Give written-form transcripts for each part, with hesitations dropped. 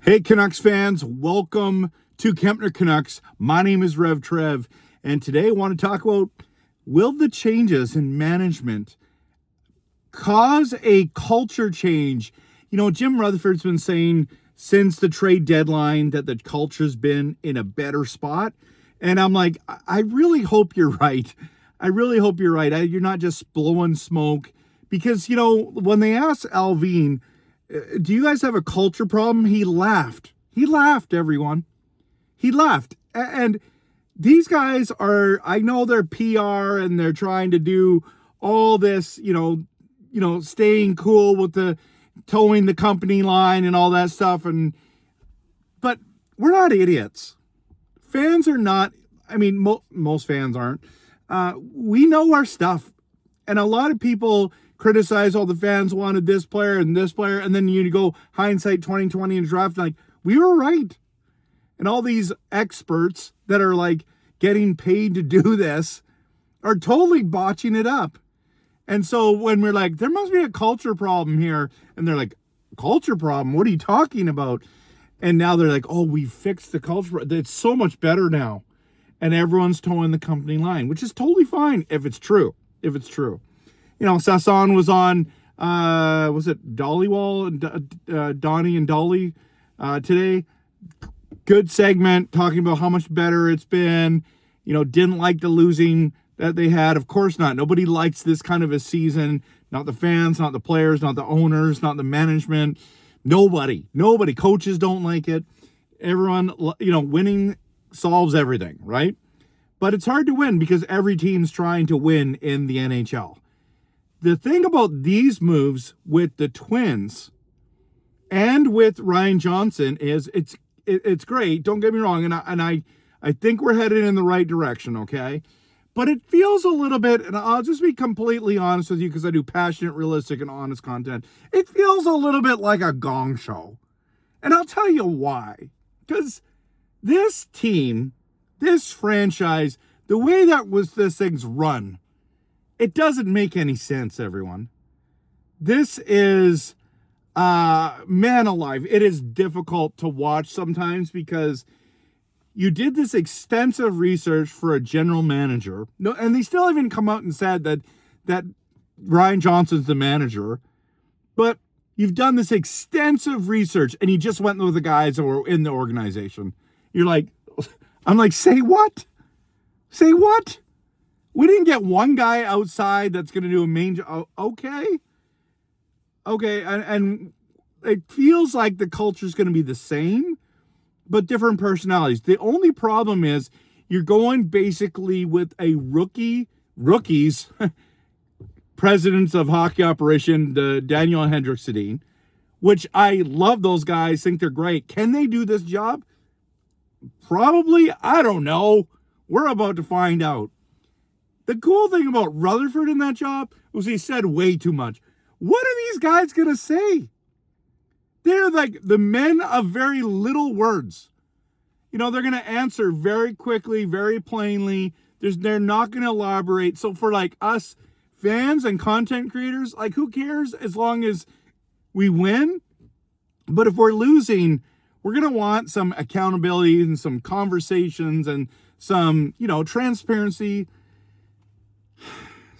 Hey, Canucks fans, welcome to Kempner Canucks. My name is RevTrev, and today I want to talk about, will the changes in management cause a culture change? You know, Jim Rutherford's been saying since the trade deadline that the culture's been in a better spot, and I'm like, I really hope you're right. I really hope you're right. You're not just blowing smoke, because, you know, when they asked Alvin, do you guys have a culture problem? He laughed. He laughed, everyone. He laughed. And these guys are, I know they're PR and they're trying to do all this, you know, staying cool with the towing the company line and all that stuff. But we're not idiots. Fans are not, I mean, most fans aren't. We know our stuff. And a lot of people criticize all the fans wanted this player, and then you go hindsight 2020 and draft, like, we were right. And all these experts that are like getting paid to do this are totally botching it up. And so when we're like, there must be a culture problem here, and they're like, culture problem? What are you talking about? And now they're like, oh, we fixed the culture. It's so much better now. And everyone's towing the company line, which is totally fine if it's true. If it's true. You know, Sasson was on, was it Dollywall, Donnie and Dolly today? Good segment talking about how much better it's been. You know, didn't like the losing that they had. Of course not. Nobody likes this kind of a season. Not the fans, not the players, not the owners, not the management. Nobody. Coaches don't like it. Everyone, you know, winning solves everything, right? But it's hard to win because every team's trying to win in the NHL. The thing about these moves with the Twins and with Ryan Johnson is it's great. Don't get me wrong, and I think we're headed in the right direction, okay? But it feels a little bit, and I'll just be completely honest with you because I do passionate, realistic, and honest content. It feels a little bit like a Gong Show, and I'll tell you why. Because this team, this franchise, the way that this thing's run, it doesn't make any sense, everyone. This is, man alive, it is difficult to watch sometimes because you did this extensive research for a general manager. No, and they still haven't come out and said that Ryan Johnson's the manager. But you've done this extensive research and you just went with the guys that were in the organization. You're like, I'm like, say what? Say what? We didn't get one guy outside that's going to do a main job. Okay. And it feels like the culture is going to be the same, but different personalities. The only problem is you're going basically with a rookies, presidents of hockey operation, the Daniel and Hendrik Sedin, which I love those guys, think they're great. Can they do this job? Probably. I don't know. We're about to find out. The cool thing about Rutherford in that job was he said way too much. What are these guys going to say? They're like the men of very little words. You know, they're going to answer very quickly, very plainly. They're not going to elaborate. So for like us fans and content creators, like who cares as long as we win? But if we're losing, we're going to want some accountability and some conversations and some, you know, transparency.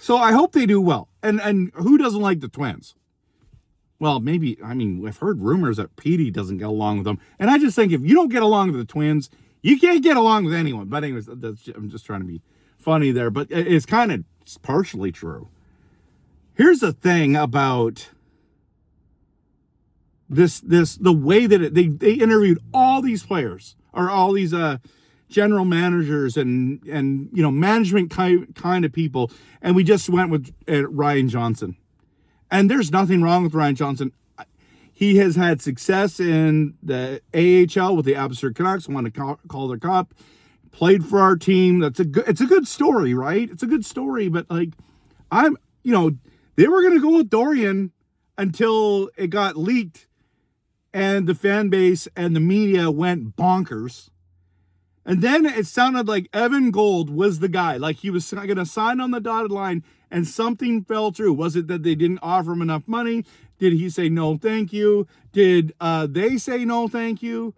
So I hope they do well. And who doesn't like the Twins? Well, maybe, I mean, I've heard rumors that Petey doesn't get along with them. And I just think if you don't get along with the Twins, you can't get along with anyone. But anyways, I'm just trying to be funny there. But it's kind of partially true. Here's the thing about the way that they interviewed all these players, or all these general managers and you know, management kind of people, and we just went with Ryan Johnson. And there's nothing wrong with Ryan Johnson. He has had success in the AHL with the Pittsburgh Canucks, won a Calder Cup, played for our team. It's a good story, right? It's a good story, but like, you know, they were going to go with Dorian until it got leaked and the fan base and the media went bonkers. And then it sounded like Evan Gold was the guy. Like he was going to sign on the dotted line and something fell through. Was it that they didn't offer him enough money? Did he say no, thank you? Did they say no, thank you?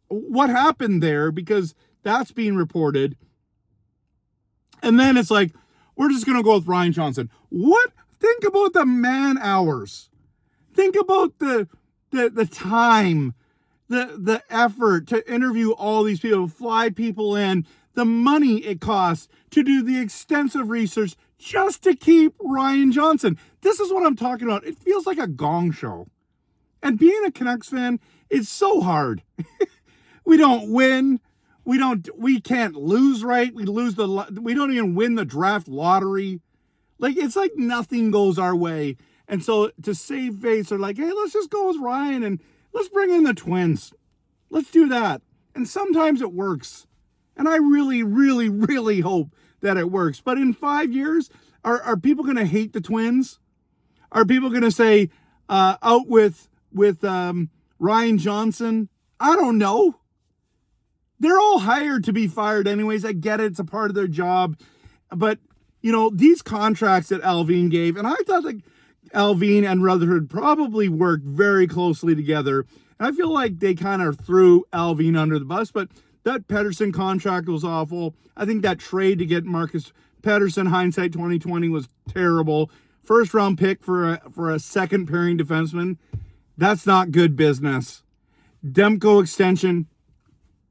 What happened there? Because that's being reported. And then it's like, we're just going to go with Ryan Johnson. What? Think about the man hours. Think about the time, the effort to interview all these people, fly people in, the money it costs to do the extensive research just to keep Ryan Johnson. This is what I'm talking about. It feels like a Gong Show. And being a Canucks fan is so hard. We don't win. We can't lose right. We don't even win the draft lottery. Like, it's like nothing goes our way. And so to save face, they're like, hey, let's just go with Ryan and let's bring in the Twins. Let's do that. And sometimes it works. And I really, really, really hope that it works. But in 5 years, are people going to hate the Twins? Are people going to say, out with Ryan Johnson? I don't know. They're all hired to be fired anyways. I get it. It's a part of their job. But, these contracts that Alvin gave, and I thought that Alvin and Rutherford probably worked very closely together. And I feel like they kind of threw Alvin under the bus, but that Pettersson contract was awful. I think that trade to get Marcus Pettersson, hindsight 2020, was terrible. First round pick for a second pairing defenseman. That's not good business. Demko extension.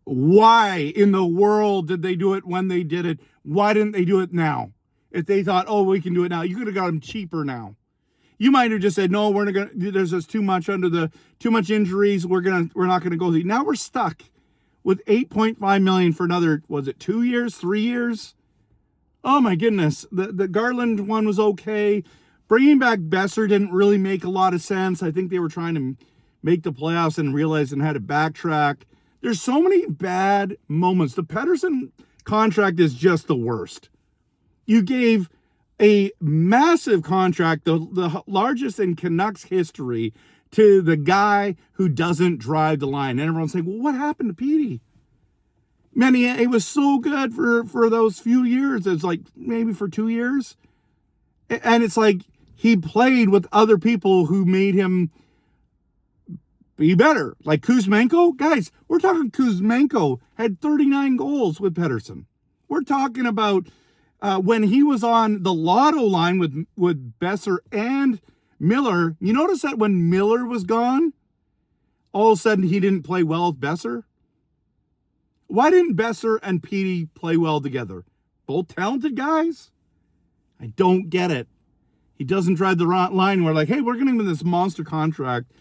Why in the world did they do it when they did it? Why didn't they do it now? If they thought, oh, we can do it now, you could have got him cheaper now. You might have just said, no, we're not going to, there's just too much injuries. We're not going to go. Now we're stuck with $8.5 million for another, was it 2 years, 3 years? Oh my goodness. The Garland one was okay. Bringing back Besser didn't really make a lot of sense. I think they were trying to make the playoffs and realized and had to backtrack. There's so many bad moments. The Pettersson contract is just the worst. You gave a massive contract, the largest in Canucks history, to the guy who doesn't drive the line. And everyone's saying, well, what happened to Petey? Man, he was so good for those few years. It's like maybe for 2 years. And it's like he played with other people who made him be better. Like Kuzmenko. Guys, we're talking Kuzmenko had 39 goals with Pettersson. We're talking about when he was on the lotto line with Besser and Miller. You notice that when Miller was gone, all of a sudden he didn't play well with Besser? Why didn't Besser and Petey play well together? Both talented guys? I don't get it. He doesn't drive the line. We're like, hey, we're going to give him this monster contract.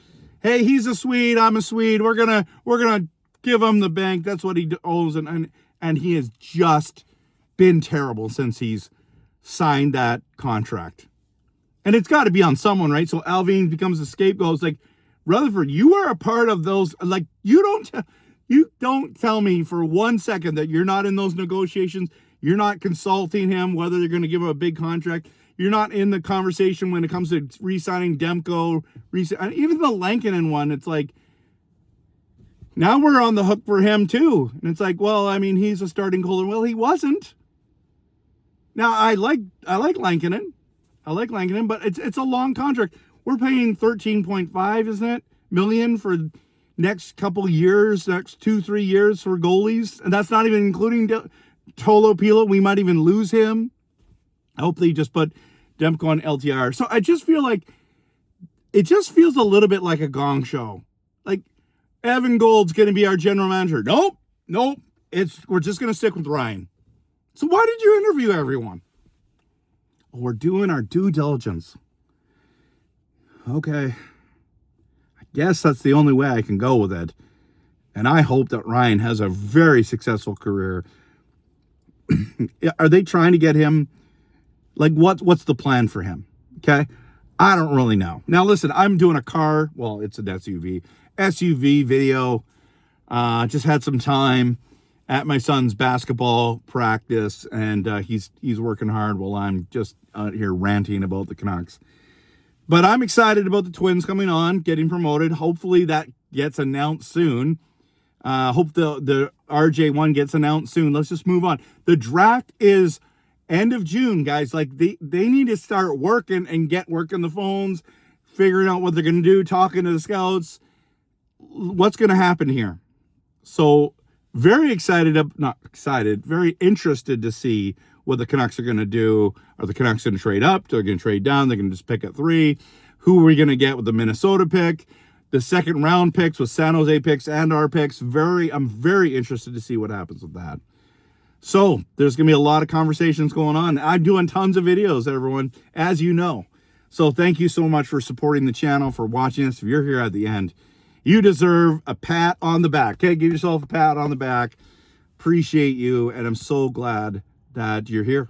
Hey, he's a Swede. I'm a Swede. We're gonna give him the bank. That's what he owes, and he has just been terrible since he's signed that contract. And it's got to be on someone, right? So Alvin becomes the scapegoat. It's like, Rutherford, you are a part of those. Like, you don't tell me for 1 second that you're not in those negotiations. You're not consulting him whether they're going to give him a big contract. You're not in the conversation when it comes to re-signing Demko. Even the Lankinen one, it's like, now we're on the hook for him too. And it's like, well, I mean, he's a starting goalie. Well, he wasn't. Now, I like Lankinen. But it's a long contract. We're paying 13.5, isn't it, million for next couple years, next 2-3 years for goalies. And that's not even including Tolo Pilo. We might even lose him. Hopefully just put Demko on LTR. So I just feel like it just feels a little bit like a Gong Show. Like Evan Gold's going to be our general manager. Nope. We're just going to stick with Ryan. So why did you interview everyone? Oh, we're doing our due diligence. Okay. I guess that's the only way I can go with it. And I hope that Ryan has a very successful career. Are they trying to get him? Like, what's the plan for him? Okay. I don't really know. Now, listen, I'm doing it's an SUV video. Just had some time at my son's basketball practice, and he's working hard while I'm just out here ranting about the Canucks. But I'm excited about the Twins coming on, getting promoted. Hopefully that gets announced soon. Hope the RJ1 gets announced soon. Let's just move on. The draft is end of June, guys. Like they need to start working and get working the phones, figuring out what they're going to do, talking to the scouts, what's going to happen here. So very very interested to see what the Canucks are going to do. Are the Canucks going to trade up? They're going to trade down. They're going to just pick at 3. Who are we going to get with the Minnesota pick? The second round picks with San Jose picks and our picks. I'm very interested to see what happens with that. So there's going to be a lot of conversations going on. I'm doing tons of videos, everyone, as you know. So thank you so much for supporting the channel, for watching us. If you're here at the end, you deserve a pat on the back. Okay, give yourself a pat on the back. Appreciate you, and I'm so glad that you're here.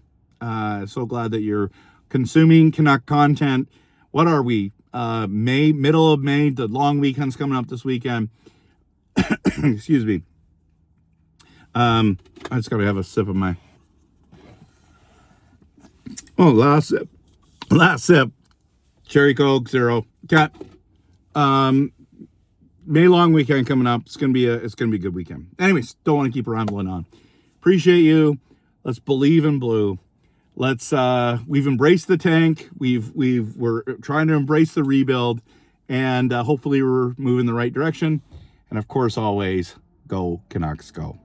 So glad that you're consuming Canuck content. What are we? Middle of May. The long weekend's coming up this weekend. Excuse me. I just gotta have a sip of my. Oh, last sip. Cherry Coke, 0. Cat. May long weekend coming up. It's gonna be a good weekend. Anyways, don't want to keep rambling on. Appreciate you. Let's believe in blue. Let's we've embraced the tank. We're trying to embrace the rebuild, and hopefully we're moving the right direction. And of course, always go Canucks, go.